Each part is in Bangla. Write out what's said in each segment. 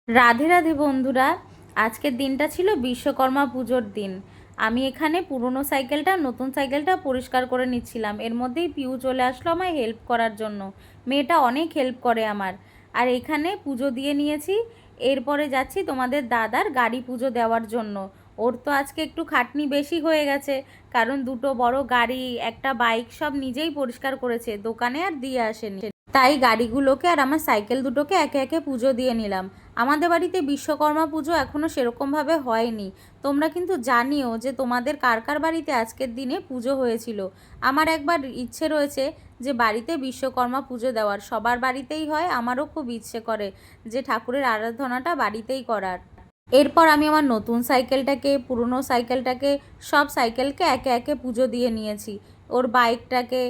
রাধে রাধে বন্ধুরা। আজকের দিনটা ছিল বিশ্বকর্মা পুজোর দিন। আমি এখানে পুরনো সাইকেলটা নতুন সাইকেলটা পরিষ্কার করে নিচ্ছিলাম। এর মধ্যেই পিউ চলে আসলো আমায় হেল্প করার জন্য। মেয়েটা অনেক হেল্প করে আমার। আর এখানে পুজো দিয়ে নিয়েছি। এরপরে যাচ্ছি তোমাদের দাদার গাড়ি পুজো দেওয়ার জন্য। ওর তো আজকে একটু খাটনি বেশি হয়ে গেছে, কারণ দুটো বড় গাড়ি, একটা বাইক সব নিজেই পরিষ্কার করেছে, দোকানে আর দিয়ে আসেনি। তাই গাড়িগুলোকে আর আমার সাইকেল দুটোকে একে একে পুজো দিয়ে নিলাম। আমাদের বাড়িতে বিশ্বকর্মা পুজো এখনও সেরকমভাবে হয়নি। তোমরা কিন্তু জানিও যে তোমাদের কার কার বাড়িতে আজকের দিনে পুজো হয়েছিল। আমার একবার ইচ্ছে রয়েছে যে বাড়িতে বিশ্বকর্মা পুজো দেওয়ার। সবার বাড়িতেই হয়, আমারও খুব ইচ্ছে করে যে ঠাকুরের আরাধনাটা বাড়িতেই করার। এরপর আমি আমার নতুন সাইকেলটাকে, পুরনো সাইকেলটাকে, সব সাইকেলকে একে একে পুজো দিয়ে নিয়েছি। ওর বাইকটাকে,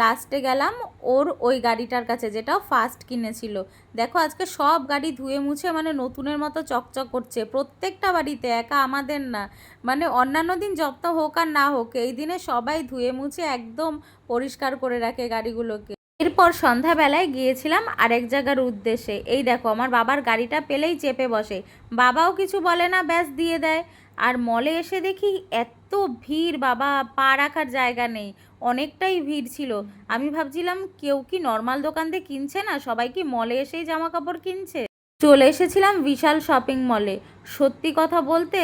লাস্টে গেলাম ওর ওই গাড়িটার কাছে যেটা ফার্স্ট কিনেছিল। দেখো আজকে সব গাড়ি ধুয়ে মুছে মানে নতুনের মতো চকচক করছে, প্রত্যেকটা বাড়িতে, একা আমাদের না। মানে অন্যান্য দিন যত হোক আর না হোক, এই দিনে সবাই ধুয়ে মুছে একদম পরিষ্কার করে রাখে গাড়িগুলোকে। এরপর সন্ধ্যাবেলায় গিয়েছিলাম আরেক জায়গার উদ্দেশ্যে। এই দেখো আমার বাবার গাড়িটা পেলেই চেপে বসে, বাবাও কিছু বলে না, ব্যাস দিয়ে দেয়। আর মলে এসে দেখি এত ভিড়, বাবা পা রাখার জায়গা নেই, অনেকটাই ভিড় ছিল। আমি ভাবছিলাম কেউ কি নর্মাল দোকান দিয়ে কিনছে না, সবাই কি মলে এসেই জামা কাপড় কিনছে। চলে এসেছিলাম বিশাল শপিং মলে। সত্যি কথা বলতে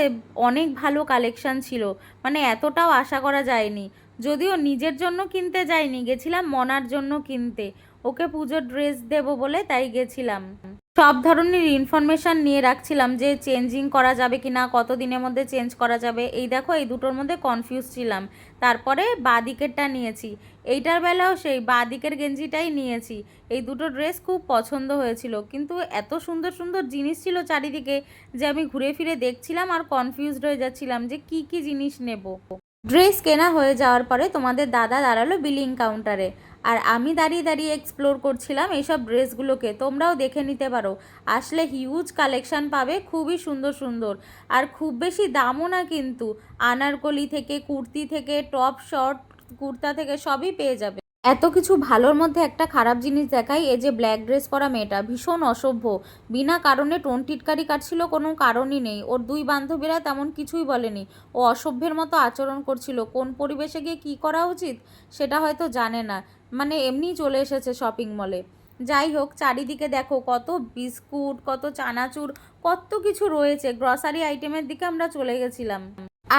অনেক ভালো কালেকশন ছিল, মানে এতটাও আশা করা যায়নি। যদিও নিজের জন্য কিনতে যাইনি, গেছিলাম মনার জন্য কিনতে। ওকে পুজোর ড্রেস দেবো বলে তাই গেছিলাম। সব ধরনের ইনফরমেশান নিয়ে রাখছিলাম যে চেঞ্জিং করা যাবে কি না, কত দিনের মধ্যে চেঞ্জ করা যাবে। এই দেখো এই দুটোর মধ্যে কনফিউজ ছিলাম। তারপরে বাঁ দিকেরটা নিয়েছি। এইটার বেলাও সেই বাঁ দিকের গেঞ্জিটাই নিয়েছি। এই দুটো ড্রেস খুব পছন্দ হয়েছিল, কিন্তু এত সুন্দর সুন্দর জিনিস ছিল চারিদিকে যে আমি ঘুরে ফিরে দেখছিলাম আর কনফিউজড হয়ে যাচ্ছিলাম যে কি কি জিনিস নেব। ড্রেস কেনা হয়ে যাওয়ার পরে তোমাদের দাদা দাঁড়ালো বিলিং কাউন্টারে, আর আমি দাঁড়িয়ে দাঁড়িয়ে এক্সপ্লোর করছিলাম এইসব ড্রেসগুলোকে। তোমরাও দেখে নিতে পারো, আসলে হিউজ কালেকশান পাবে, খুবই সুন্দর সুন্দর। আর খুব বেশি দামও না কিন্তু। আনারকলি থেকে, কুর্তি থেকে, টপ শর্ট কুর্তা থেকে সবই পেয়ে যাবে। এত কিছু ভালোর মধ্যে একটা খারাপ জিনিস দেখাই, এই যে ব্ল্যাক ড্রেস পরা মেয়েটা ভীষণ অসভ্য। বিনা কারণে টোন টিটকারি কাটছিল, কোনো কারণই নেই। ওর দুই বান্ধবীরা তেমন কিছুই বলেনি, ও অসভ্যের মতো আচরণ করছিল। কোন পরিবেশে গিয়ে কী করা উচিত সেটা হয়তো জানে না, মানে এমনিই চলে এসেছে শপিং মলে। যাই হোক, চারিদিকে দেখো কত বিস্কুট, কত চানাচুর, কত কিছু রয়েছে। গ্রসারি আইটেমের দিকে আমরা চলে গেছিলাম।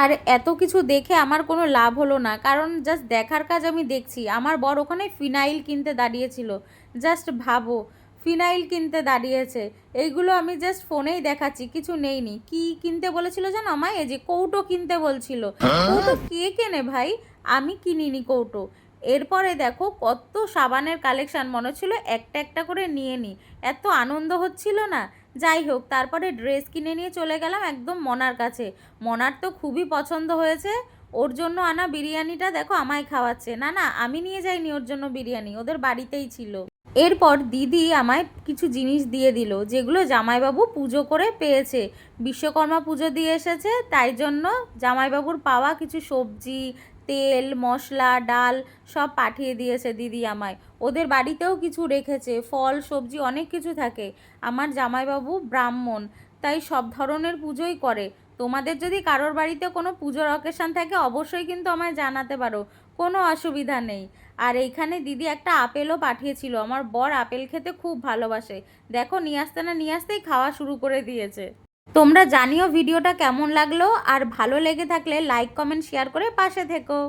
আর এত কিছু দেখে আমার কোনো লাভ হলো না, কারণ জাস্ট দেখার কাজ আমি দেখছি। আমার বর ওখানে ফিনাইল কিনতে দাঁড়িয়েছিল। জাস্ট ভাবো, ফিনাইল কিনতে দাঁড়িয়েছে। এইগুলো আমি জাস্ট ফোনেই দেখাচ্ছি, কিছু নেইনি। কি কিনতে বলেছিল জানো আমায়? এই যে কৌটো কিনতে বলছিল। কৌটো কে কেনে ভাই? আমি কিনিনি কৌটো। এরপরে দেখো কত সাবানের কালেকশান, মনে ছিল একটা একটা করে নিয়ে নিই, এত আনন্দ হচ্ছিল না। যাই হোক, তারপরে ড্রেস কিনে নিয়ে চলে গেলাম একদম মনার কাছে। মনার তো খুবই পছন্দ হয়েছে। ওর জন্য আনা বিরিয়ানিটা দেখো আমায় খাওয়াচ্ছে। না না, আমি নিয়ে যাইনি ওর জন্য বিরিয়ানি, ওদের বাড়িতেই ছিল। এরপর দিদি আমায় কিছু জিনিস দিয়ে দিল, যেগুলো জামাইবাবু পুজো করে পেয়েছে। বিশ্বকর্মা পুজো দিয়ে এসেছে, তাই জন্য জামাইবাবুর পাওয়া কিছু সবজি, তেল, মশলা, ডাল সব পাঠিয়ে দিয়েছে দিদি আমায়। ওদের বাড়িতেও কিছু রেখেছে, ফল সবজি অনেক কিছু থাকে। আমার জামাইবাবু ব্রাহ্মণ, তাই সব ধরনের পুজোই করে। তোমাদের যদি কারোর বাড়িতে কোনো পুজোর অকেশান থাকে অবশ্যই কিন্তু আমায় জানাতে পারো, কোনো অসুবিধা নেই। আর এইখানে দিদি একটা আপেলও পাঠিয়েছিল, আমার বর আপেল খেতে খুব ভালোবাসে। দেখো নিয়ে আসতে না নিয়ে আসতেই খাওয়া শুরু করে দিয়েছে। তোমরা জানিও ভিডিওটা কেমন লাগলো, আর ভালো লেগে থাকলে লাইক কমেন্ট শেয়ার করে পাশে থেকো।